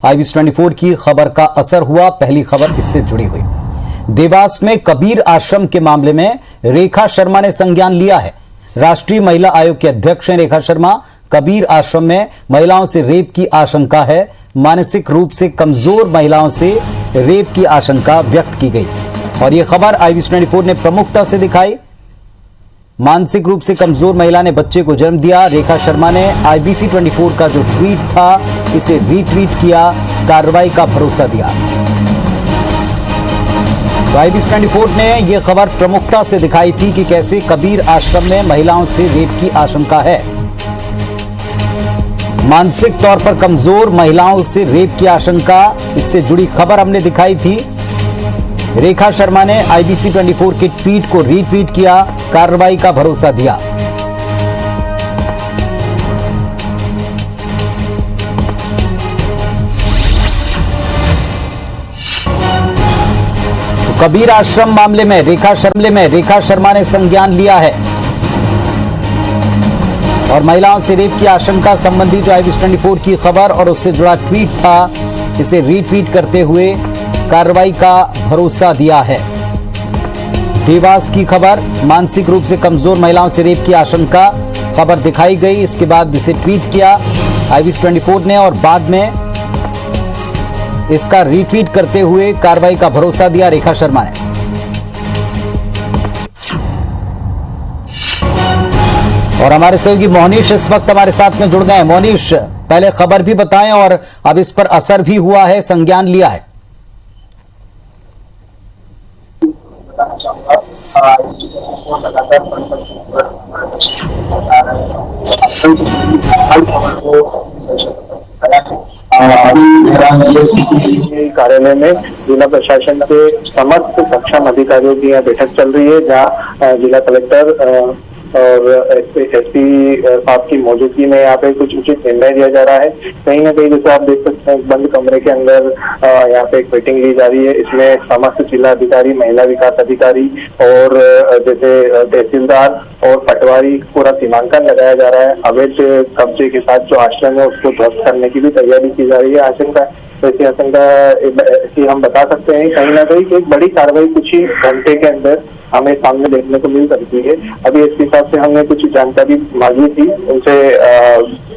IBC24 की खबर का असर हुआ। पहली खबर इससे जुड़ी हुई। देवास में कबीर आश्रम के मामले में रेखा शर्मा ने संज्ञान लिया है। राष्ट्रीय महिला आयोग के अध्यक्ष हैं रेखा शर्मा। कबीर आश्रम में महिलाओं से रेप की आशंका है। मानसिक रूप से कमजोर महिलाओं से रेप की आशंका व्यक्त की गई और यह खबर IBC24 ने प्रमुखता से दिखाई। मानसिक रूप से कमजोर महिला ने बच्चे को जन्म दिया। रेखा शर्मा ने IBC24 का जो ट्वीट था इसे रीट्वीट किया, कार्रवाई का भरोसा दिया। तो IBC24 ने यह खबर प्रमुखता से दिखाई थी कि कैसे कबीर आश्रम में महिलाओं से रेप की आशंका है। मानसिक तौर पर कमजोर महिलाओं से रेप की आशंका, इससे जुड़ी खबर हमने दिखाई थी। रेखा शर्मा ने IBC24 के ट्वीट को रीट्वीट किया, कार्रवाई का भरोसा दिया। तो कबीर आश्रम मामले में रेखा शर्मा ने संज्ञान लिया है और महिलाओं से रेप की आशंका संबंधी जो IBC24 की खबर और उससे जुड़ा ट्वीट था इसे रीट्वीट करते हुए कार्रवाई का भरोसा दिया है। देवास की खबर, मानसिक रूप से कमजोर महिलाओं से रेप की आशंका, खबर दिखाई गई। इसके बाद इसे ट्वीट किया IBC24 ने और बाद में इसका रीट्वीट करते हुए कार्रवाई का भरोसा दिया रेखा शर्मा ने। और हमारे सहयोगी मोहनीश इस वक्त हमारे साथ में जुड़ गए हैं। मोहनीश, पहले खबर भी बताएं और अब इस पर असर भी हुआ है, संज्ञान लिया है। कार्यालय में जिला प्रशासन के समस्त सक्षम अधिकारियों की यहाँ बैठक चल रही है, जहाँ जिला कलेक्टर और SP साहब की मौजूदगी में यहाँ पे कुछ उचित निर्णय दिया जा रहा है। कहीं ना कहीं जैसे आप देख सकते हैं, बंद कमरे के अंदर यहाँ पे एक मीटिंग ली जा रही है। इसमें समस्त जिला अधिकारी, महिला विकास अधिकारी और जैसे तहसीलदार और पटवारी पूरा सीमांकन लगाया जा रहा है। अवैध कब्जे के साथ जो आश्रम है उसको ध्वस्त करने की भी तैयारी की जा रही है। ऐसी आशंका हम बता सकते हैं कहीं ना कहीं एक बड़ी कार्रवाई कुछ ही घंटे के अंदर हमें सामने देखने को मिल सकती है। अभी इसके हिसाब से हमने कुछ जानकारी मांगी थी, उनसे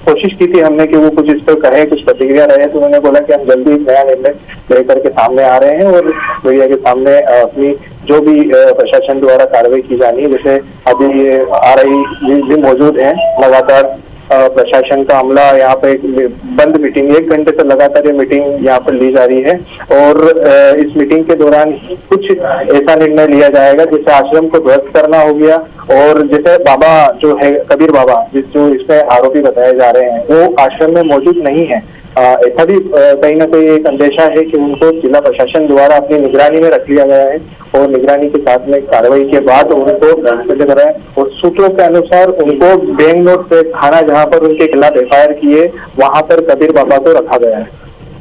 कोशिश की थी हमने कि वो कुछ इस पर कहे, कुछ प्रतिक्रिया रहे, तो उन्होंने बोला कि हम जल्दी नया निर्णय लेकर के सामने आ रहे हैं और मीडिया के सामने अपनी जो भी प्रशासन द्वारा कार्रवाई की जानी है, जैसे अभी ये RI भी मौजूद है। लगातार प्रशासन का अमला यहाँ पे बंद मीटिंग 1 घंटे से लगातार ये मीटिंग यहाँ पर ली जा रही है और इस मीटिंग के दौरान कुछ ऐसा निर्णय लिया जाएगा जैसे आश्रम को ध्वस्त करना हो गया और जैसे बाबा जो है कबीर बाबा जो इसमें आरोपी बताए जा रहे हैं वो आश्रम में मौजूद नहीं है। ऐसा भी कहीं ना कहीं एक अंदेशा है कि उनको जिला प्रशासन द्वारा अपनी निगरानी में रख लिया गया है और निगरानी के साथ में कार्रवाई के बाद उनको कराए और सूत्रों के अनुसार उनको बेंगलोर से थाना जहां पर उनके खिलाफ FIR किए वहां पर कबीर बाबा को रखा गया है।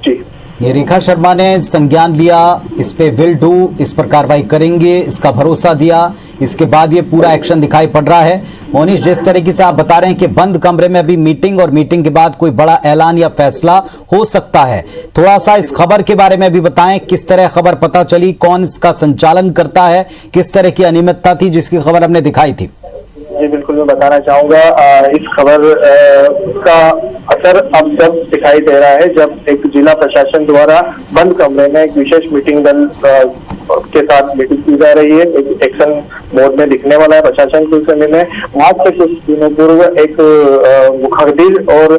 जी, ये रेखा शर्मा ने संज्ञान लिया, इस पे विल डू, इस पर कार्रवाई करेंगे, इसका भरोसा दिया। इसके बाद ये पूरा एक्शन दिखाई पड़ रहा है। मोनिश, जिस तरीके से आप बता रहे हैं कि बंद कमरे में अभी मीटिंग और मीटिंग के बाद कोई बड़ा ऐलान या फैसला हो सकता है, थोड़ा सा इस खबर के बारे में भी बताएं। किस तरह खबर पता चली, कौन इसका संचालन करता है, किस तरह की अनियमितता थी जिसकी खबर हमने दिखाई थी? जी बिल्कुल, मैं बताना चाहूंगा इस खबर का असर अब जब दिखाई दे रहा है जब एक जिला प्रशासन द्वारा बंद कमरे में एक विशेष मीटिंग दल के साथ मीटिंग की जा रही है। एक एक्शन मोड में दिखने वाला है प्रशासन के समय में। वहां से कुछ दिनों पूर्व एक मुखबिर और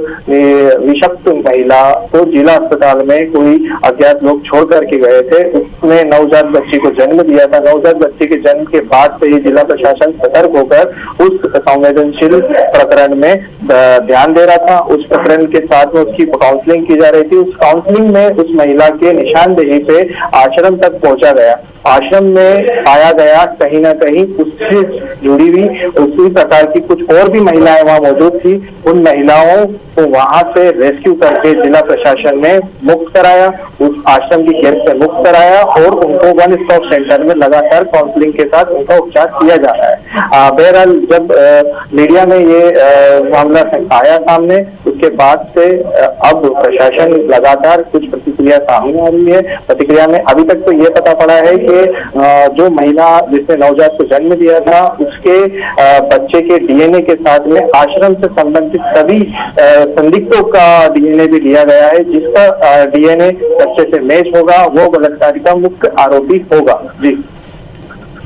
विषक्त महिला को जिला अस्पताल में कोई अज्ञात लोग छोड़ करके गए थे। उसने नवजात बच्ची को जन्म दिया था। नवजात बच्ची के जन्म के बाद से ही जिला प्रशासन सतर्क होकर उस संवेदनशील प्रकरण में ध्यान दे रहा था। उस प्रकरण के साथ में उसकी काउंसलिंग की जा रही थी। उस काउंसलिंग में उस महिला के निशानदेही से आश्रम तक पहुंचा गया। आश्रम में पाया गया कहीं ना कहीं उससे जुड़ी हुई उसी प्रकार की कुछ और भी महिलाएं वहां मौजूद थी। उन महिलाओं को वहां से रेस्क्यू करके जिला प्रशासन ने मुक्त कराया, उस आश्रम की कैद से मुक्त कराया और उनको वन स्टॉप सेंटर में लगातार काउंसलिंग के साथ उनका उपचार किया जा रहा है। बहरहाल जब मीडिया में ये मामला आया सामने, उसके उसके बाद से अब प्रशासन लगातार कुछ प्रतिक्रिया सामने आ रही है। प्रतिक्रिया में अभी तक तो ये पता पड़ा है कि जो महिला जिसने नवजात को जन्म दिया था उसके बच्चे के डीएनए के साथ में आश्रम से संबंधित सभी संदिग्धों का डीएनए भी लिया गया है, जिसका डीएनए बच्चे से मैच होगा वो बलात्कार का मुख्य आरोपी होगा। जी,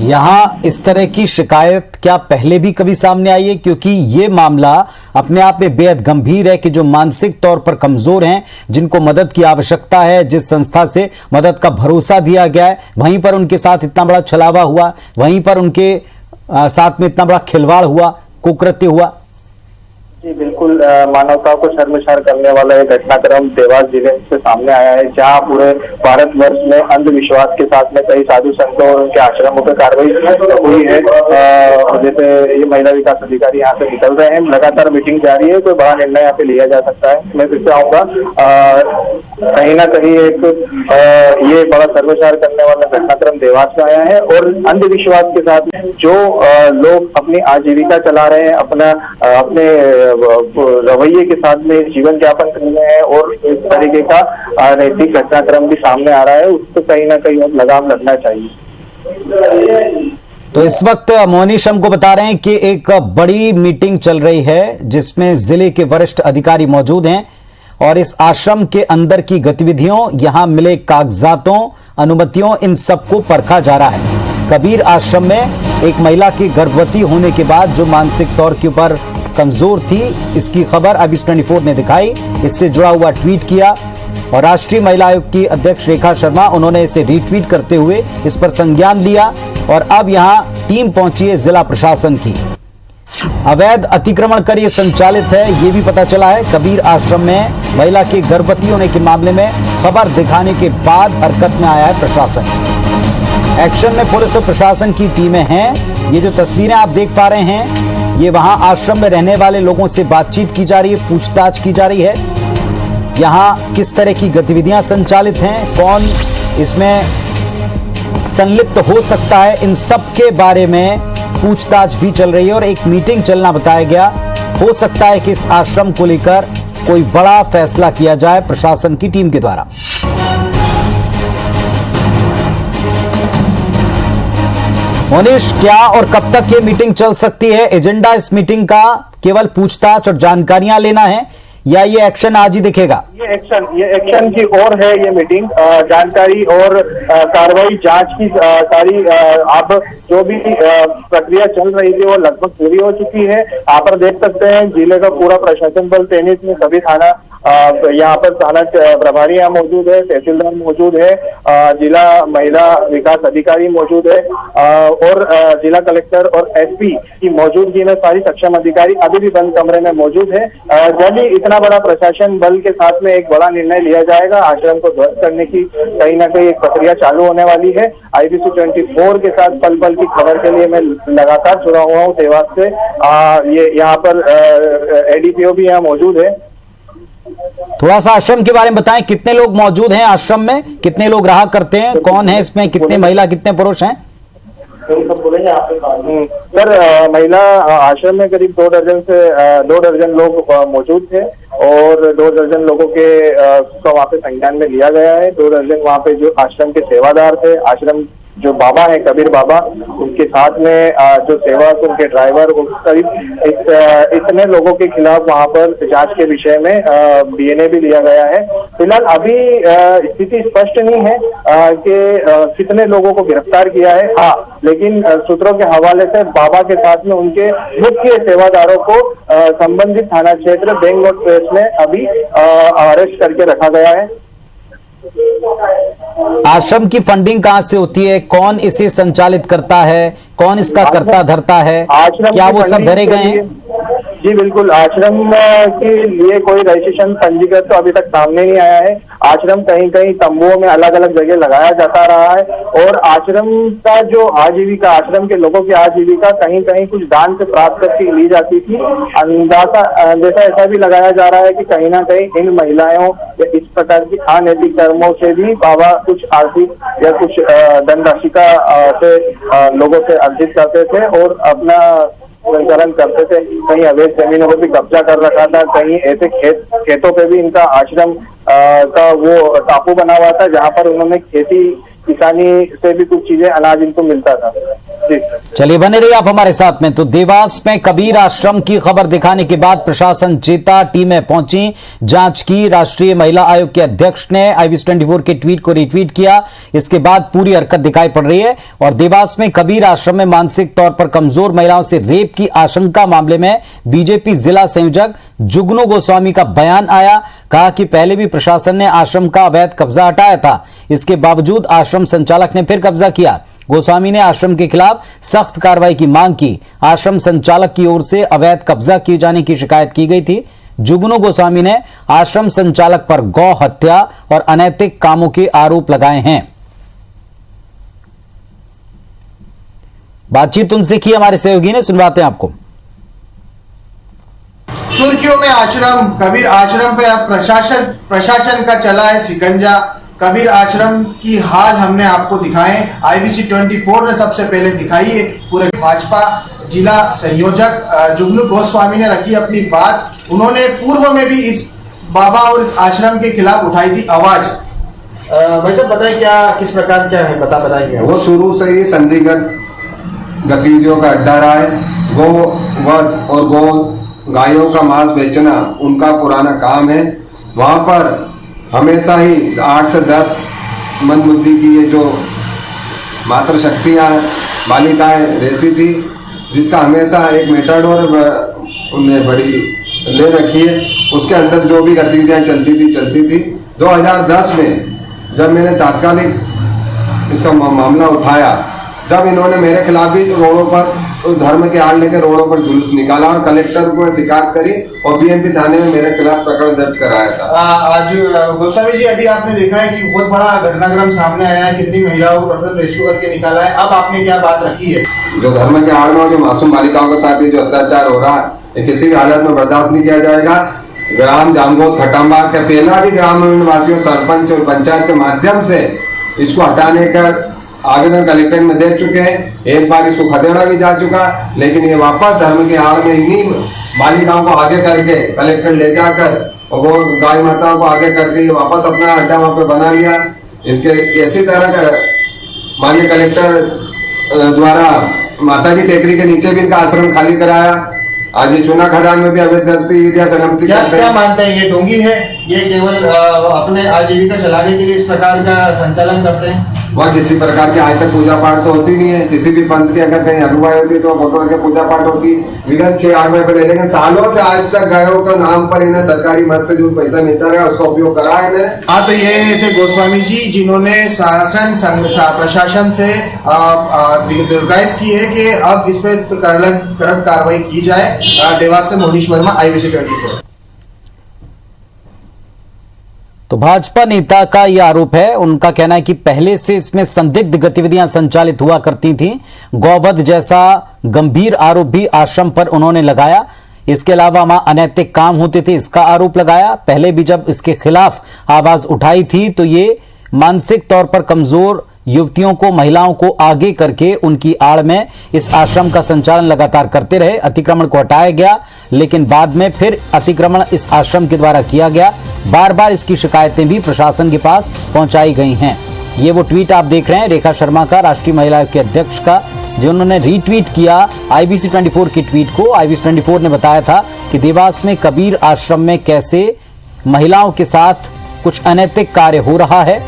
यहाँ इस तरह की शिकायत क्या पहले भी कभी सामने आई है? क्योंकि ये मामला अपने आप में बेहद गंभीर है कि जो मानसिक तौर पर कमजोर हैं, जिनको मदद की आवश्यकता है, जिस संस्था से मदद का भरोसा दिया गया है, वहीं पर उनके साथ इतना बड़ा छलावा हुआ, वहीं पर उनके साथ में इतना बड़ा खिलवाड़ हुआ, कुकृत्य हुआ। जी बिल्कुल, मानवता को शर्मसार करने वाला एक घटनाक्रम देवास जिले से सामने आया है, जहां पूरे भारतवर्ष में अंधविश्वास के साथ में कई साधु संतों और उनके आश्रमों पर कार्रवाई हुई है। जैसे ये महिला विकास अधिकारी यहाँ से निकल रहे हैं, लगातार मीटिंग जारी है, कोई बड़ा निर्णय यहाँ पे लिया जा सकता है। मैं फिर से आऊंगा, कहीं ना कहीं एक ये बड़ा सर्वसार करने वाला घटनाक्रम देवास में आया है और अंधविश्वास के साथ जो लोग अपनी आजीविका चला रहे हैं, अपने रवैये के साथ में जीवन यापन कर रहे हैं और इस तरीके का नैतिक घटनाक्रम भी सामने आ रहा है, उसको कहीं ना कहीं अब लगाम लगना चाहिए। तो इस वक्त मोनिश हमको बता रहे हैं कि एक बड़ी मीटिंग चल रही है जिसमें जिले के वरिष्ठ अधिकारी मौजूद हैं और इस आश्रम के अंदर की गतिविधियों, यहां मिले कागजातों, अनुमतियों, इन सबको परखा जा रहा है। कबीर आश्रम में एक महिला के गर्भवती होने के बाद जो मानसिक तौर के ऊपर कमजोर थी, इसकी खबर अब इस 24 ने दिखाई, इससे जुड़ा हुआ ट्वीट किया और राष्ट्रीय महिला आयोग की अध्यक्ष रेखा शर्मा, उन्होंने इसे रीट्वीट करते हुए इस पर संज्ञान लिया और अब यहां टीम पहुंची है जिला प्रशासन की। अवैध अतिक्रमण कर ये संचालित है, ये भी पता चला है। कबीर आश्रम में महिला के गर्भवती होने के मामले में खबर दिखाने के बाद हरकत में आया है प्रशासन। एक्शन में पुलिस और प्रशासन की टीमें हैं। ये जो तस्वीरें आप देख पा रहे हैं, ये वहां आश्रम में रहने वाले लोगों से बातचीत की जा रही है, पूछताछ की जा रही है। यहां किस तरह की गतिविधियां संचालित हैं, कौन इसमें संलिप्त हो सकता है, इन सब के बारे में पूछताछ भी चल रही है और एक मीटिंग चलना बताया गया। हो सकता है कि इस आश्रम को लेकर कोई बड़ा फैसला किया जाए प्रशासन की टीम के द्वारा। मोनिश, क्या और कब तक ये मीटिंग चल सकती है? एजेंडा इस मीटिंग का केवल पूछताछ और जानकारियां लेना है या ये एक्शन आज ही दिखेगा? ये एक्शन की ओर है ये मीटिंग। जानकारी और कार्रवाई जांच की सारी अब जो भी प्रक्रिया चल रही थी वो लगभग पूरी हो चुकी है। आप पर देख सकते हैं जिले का पूरा प्रशासन बल तैनात में, सभी थाना यहाँ पर थाना प्रभारी यहाँ मौजूद है, तहसीलदार मौजूद है, जिला महिला विकास अधिकारी मौजूद है और जिला कलेक्टर और एसपी की मौजूदगी में सारी सक्षम अधिकारी अभी भी बंद कमरे में मौजूद है। जब ही इतना बड़ा प्रशासन बल के साथ में एक बड़ा निर्णय लिया जाएगा, आश्रम को ध्वस्त करने की कहीं ना कहीं एक प्रक्रिया चालू होने वाली है। IBC 24 के साथ पल पल की खबर के लिए मैं लगातार जुड़ा हुआ हूँ देवास से। ये यहाँ पर ADPO भी यहाँ मौजूद है। थोड़ा सा आश्रम के बारे में बताएं, कितने लोग मौजूद हैं आश्रम में, कितने लोग रहा करते हैं, कौन है इसमें, कितने महिला कितने पुरुष हैं? सर, महिला आश्रम में करीब 2 दर्जन लोग मौजूद थे और 2 दर्जन लोगों के को वहाँ पे संज्ञान में लिया गया है। 2 दर्जन वहाँ पे जो आश्रम के सेवादार थे, आश्रम जो बाबा है कबीर बाबा, उनके साथ में जो सेवक, उनके ड्राइवर, करीब इतने लोगों के खिलाफ वहां पर जांच के विषय में DNA भी लिया गया है। फिलहाल अभी स्थिति स्पष्ट नहीं है कि कितने लोगों को गिरफ्तार किया है। हाँ, लेकिन सूत्रों के हवाले से बाबा के साथ में उनके मुख्य सेवादारों को संबंधित थाना क्षेत्र बेंगलोर प्रेस में अभी अरेस्ट करके रखा गया है। आश्रम की फंडिंग कहां से होती है, कौन इसे संचालित करता है, कौन इसका कर्ता धरता है, क्या वो सब धरे गए हैं? जी बिल्कुल, आश्रम के लिए कोई रजिस्ट्रेशन पंजीकृत तो अभी तक सामने नहीं आया है। आश्रम कहीं कहीं तंबुओं में अलग अलग जगह लगाया जाता रहा है और आश्रम का जो आजीविका, आश्रम के लोगों की आजीविका कहीं कहीं कुछ दान से प्राप्त करके ली जाती थी। अंदाजा ऐसा भी लगाया जा रहा है कि कहीं ना कहीं इन महिलाओं या इस प्रकार की अनैतिक कर्मों से भी बाबा कुछ आर्थिक या कुछ धनराशि का से लोगों से अर्जित करते थे और अपना संचालन करते थे, कहीं अवैध जमीनों पर भी कब्जा कर रखा था, कहीं ऐसे खेतों पे भी इनका आश्रम का वो टापू बना हुआ था जहाँ पर उन्होंने खेती किसानी से भी कुछ चीजें अनाज इनको मिलता था। जी चलिए बने रहिए आप हमारे साथ में। तो देवास में कबीर आश्रम की खबर दिखाने के बाद प्रशासन चेता, टीमें पहुंची, जांच की। राष्ट्रीय महिला आयोग के अध्यक्ष ने IBC24 के ट्वीट को रिट्वीट किया। इसके बाद पूरी हरकत दिखाई पड़ रही है। और देवास में कबीर आश्रम में मानसिक तौर पर कमजोर महिलाओं से रेप की आशंका मामले में बीजेपी जिला संयोजक जुगनू गोस्वामी का बयान आया। कहा कि पहले भी प्रशासन ने आश्रम का अवैध कब्जा हटाया था, इसके बावजूद आश्रम संचालक ने फिर कब्जा किया। गोस्वामी ने आश्रम के खिलाफ सख्त कार्रवाई की मांग की। आश्रम संचालक की ओर से अवैध कब्जा किए जाने की शिकायत की गई थी। जुगनू गोस्वामी ने आश्रम संचालक पर गौ हत्या और अनैतिक कामों के आरोप लगाए हैं। बातचीत उनसे की हमारे सहयोगी ने, सुनवाते हैं आपको। सुर्खियों में आश्रम, कबीर आश्रम पे अब प्रशासन का चला है शिकंजा। कबीर आश्रम की हाल हमने आपको दिखाए, IBC24 ने सबसे पहले दिखाई है। पूरे भाजपा जिला संयोजक जुगनू गोस्वामी ने रखी अपनी बात। उन्होंने पूर्व में भी इस बाबा और इस आश्रम के खिलाफ उठाई थी आवाज। भाई साहब बताएं क्या किस प्रकार क्या है, बताएंगे। वो शुरू से ही संदिग्ध गतिविधियों का अड्डा रहा है। गो वध और गो गायों का मांस बेचना उनका पुराना काम है। वहां पर हमेशा ही 8 से 10 मंदबुद्धि की ये जो मातृ शक्तियाँ बालिकाएं रहती थी, जिसका हमेशा एक मेटाडोर उन्हें बड़ी ले रखी है। उसके अंदर जो भी गतिविधियां चलती थी 2010 में जब मैंने तात्कालिक इसका मामला उठाया, जब इन्होंने मेरे खिलाफ भी रोडों पर धर्म के आड़ लेकर रोडों पर जुलूस निकाला और कलेक्टर को शिकायत करी और BMP थाने में मेरे खिलाफ प्रकरण दर्ज कराया था। आज गोस्वामी जी, अभी आपने देखा है कि बहुत बड़ा घटनाक्रम सामने आया है, कितनी महिलाओं को प्रशासन रेस्क्यू करके निकाला है। अब आपने क्या बात रखी है? जो धर्म के आड़ में जो मासूम बालिकाओं के साथ जो अत्याचार हो रहा है, ये किसी भी हालत में बर्दाश्त नहीं किया जाएगा। ग्राम जामगोद खटांबा के पहला भी ग्राम निवासियों, सरपंच और पंचायत के माध्यम से इसको हटाने का आवेदन कलेक्टर में दे चुके हैं। एक बार इसको खदेड़ा भी जा चुका, लेकिन ये वापस धर्म के आड़ में इन्हीं बालिकाओं को आगे करके कलेक्टर ले जाकर और वो गाय माताओं को आगे करके ये वापस अपना अड्डा वहां पे बना लिया। इनके इसी तरह का माननीय कलेक्टर द्वारा माताजी टेकरी के नीचे भी इनका आश्रम खाली कराया। आज ये चुना खदान में भी अवैध गतिविधियां सलामती करते हैं। क्या मानते हैं, ये ढोंगी है? ये केवल अपने आजीविका चलाने के लिए इस प्रकार का संचालन करते हैं? वह किसी प्रकार की आज तक पूजा पाठ तो होती नहीं है। किसी भी पंथ की अगर कहीं अगुवाई होती तो फोटो रख के पूजा पाठ होती। विगत 6-8 महीने पहले, लेकिन सालों से आज तक गायों का नाम पर इन्हें सरकारी मद से जो पैसा मिलता रहा उसका उपयोग करा है इन्हें। हाँ, तो ये थे गोस्वामी जी, जिन्होंने प्रशासन से दरख्वास्त की है कि अब इस पे कड़क कार्रवाई की जाए। देवास से मोनीश वर्मा, IBC24। तो भाजपा नेता का यह आरोप है, उनका कहना है कि पहले से इसमें संदिग्ध गतिविधियां संचालित हुआ करती थी। गौवध जैसा गंभीर आरोप भी आश्रम पर उन्होंने लगाया। इसके अलावा वहां अनैतिक काम होते थे, इसका आरोप लगाया। पहले भी जब इसके खिलाफ आवाज उठाई थी तो ये मानसिक तौर पर कमजोर युवतियों को, महिलाओं को आगे करके उनकी आड़ में इस आश्रम का संचालन लगातार करते रहे। अतिक्रमण को हटाया गया, लेकिन बाद में फिर अतिक्रमण इस आश्रम के द्वारा किया गया। बार बार इसकी शिकायतें भी प्रशासन के पास पहुंचाई गई हैं। ये वो ट्वीट आप देख रहे हैं रेखा शर्मा का, राष्ट्रीय महिला आयोग के अध्यक्ष का, जिन्होंने रीट्वीट किया IBC24 की ट्वीट को। IBC24 ने बताया था कि देवास में कबीर आश्रम में कैसे महिलाओं के साथ कुछ अनैतिक कार्य हो रहा है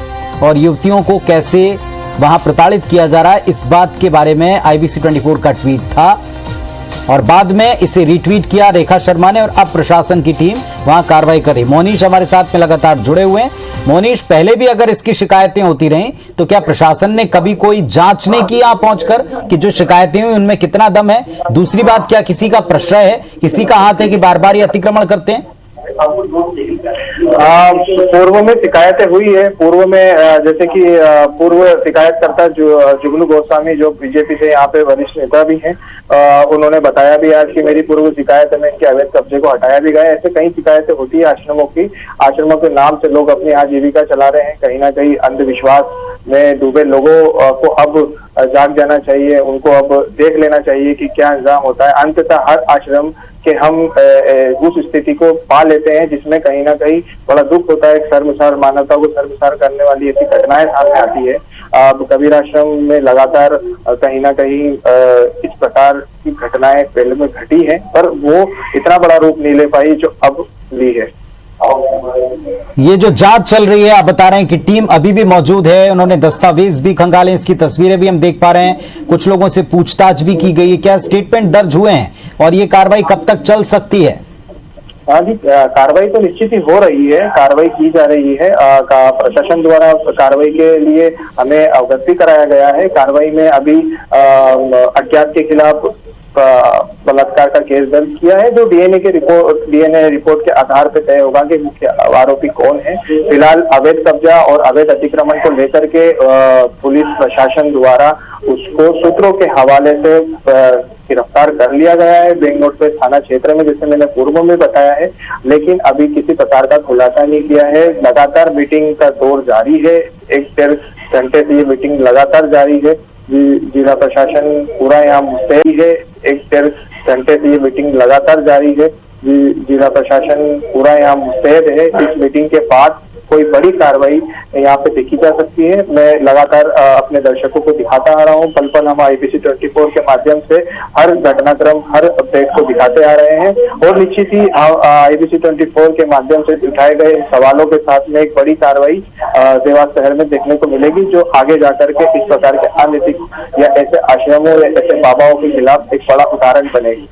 और युवतियों को कैसे वहां प्रताड़ित किया जा रहा है, इस बात के बारे में IBC24 का ट्वीट था। और बाद में इसे रीट्वीट किया रेखा शर्मा ने और अब प्रशासन की टीम वहां कार्रवाई कर रही। मोनीश हमारे साथ में लगातार जुड़े हुए हैं। मोनीश, पहले भी अगर इसकी शिकायतें होती रहीं तो क्या प्रशासन ने कभी कोई जांच नहीं की यहां पहुंचकर कि जो शिकायतें हुई उनमें कितना दम है? दूसरी बात, क्या किसी का प्रश्रय है, किसी का हाथ है कि बार बार ये अतिक्रमण करते हैं? पूर्व में शिकायतें हुई है। पूर्व में जैसे कि पूर्व शिकायतकर्ता जुगनू गोस्वामी जो बीजेपी से यहाँ पे वरिष्ठ नेता भी हैं, उन्होंने बताया भी आज कि मेरी पूर्व शिकायत में इनके अवैध कब्जे को हटाया भी गया। ऐसे कई शिकायतें होती है आश्रमों की। आश्रमों के नाम से लोग अपनी आजीविका चला रहे हैं। कहीं ना कहीं अंधविश्वास में डूबे लोगों को अब जाग जाना चाहिए, उनको अब देख लेना चाहिए कि क्या इंतजाम होता है। अंततः हर आश्रम के हम उस स्थिति को पा लेते हैं जिसमें कहीं ना कहीं बड़ा दुख होता है, शर्मसार, मानवता को शर्मसार करने वाली ऐसी घटनाएं सामने आती है। अब कबीर आश्रम में लगातार कहीं ना कहीं इस प्रकार की घटनाएं पहले में घटी है, पर वो इतना बड़ा रूप नहीं ले पाई जो अब ली है। ये जो जांच चल रही है, आप बता रहे हैं कि टीम अभी भी मौजूद है, उन्होंने दस्तावेज भी खंगाले, इसकी तस्वीरें भी हम देख पा रहे हैं, कुछ लोगों से पूछताछ भी की गई है। क्या स्टेटमेंट दर्ज हुए हैं और ये कार्रवाई कब तक चल सकती है? हाँ जी, कार्रवाई तो निश्चित ही हो रही है, कार्रवाई की जा रही है। प्रशासन द्वारा कार्रवाई के लिए हमें अवगत भी कराया गया है। कार्रवाई में अभी अज्ञात के खिलाफ बलात्कार का केस दर्ज किया है, जो डीएनए रिपोर्ट के आधार पर तय होगा कि मुख्य आरोपी कौन है। फिलहाल अवैध कब्जा और अवैध अतिक्रमण को लेकर के पुलिस प्रशासन द्वारा उसको सूत्रों के हवाले से गिरफ्तार कर लिया गया है बेंगलोर थाना क्षेत्र में, जैसे मैंने पूर्व में बताया है, लेकिन अभी किसी प्रकार का खुलासा नहीं किया है। लगातार मीटिंग का दौर जारी है, 1-1.5 घंटे से ये मीटिंग लगातार जारी है। जिला प्रशासन पूरा यहाँ मुस्तैद है, 1-1.5 घंटे से ये मीटिंग लगातार जारी है। जिला प्रशासन पूरा यहाँ मुस्तैद है। इस मीटिंग के बाद कोई बड़ी कार्रवाई यहाँ पे देखी जा सकती है। मैं लगातार अपने दर्शकों को दिखाता आ रहा हूँ, पल पल हम IBC 24 के माध्यम से हर घटनाक्रम, हर अपडेट को दिखाते आ रहे हैं, और निश्चित ही IBC 24 के माध्यम से उठाए गए सवालों के साथ में एक बड़ी कार्रवाई देवास शहर में देखने को मिलेगी, जो आगे जाकर के इस प्रकार के अनैतिक या ऐसे आश्रमों या ऐसे बाबाओं के खिलाफ एक बड़ा उदाहरण बनेगी।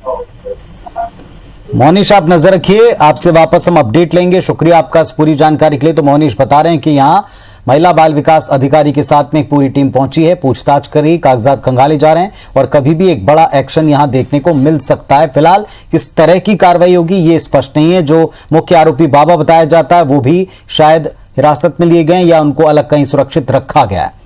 मोहनीश, आप नजर रखिए, आपसे वापस हम अपडेट लेंगे। शुक्रिया आपका इस पूरी जानकारी के लिए। तो मोहनीश बता रहे हैं कि यहाँ महिला बाल विकास अधिकारी के साथ में एक पूरी टीम पहुंची है, पूछताछ कर रही, कागजात खंगाले जा रहे हैं और कभी भी एक बड़ा एक्शन यहां देखने को मिल सकता है। फिलहाल किस तरह की कार्रवाई होगी ये स्पष्ट नहीं है। जो मुख्य आरोपी बाबा बताया जाता है वो भी शायद हिरासत में लिए गए या उनको अलग कहीं सुरक्षित रखा गया है।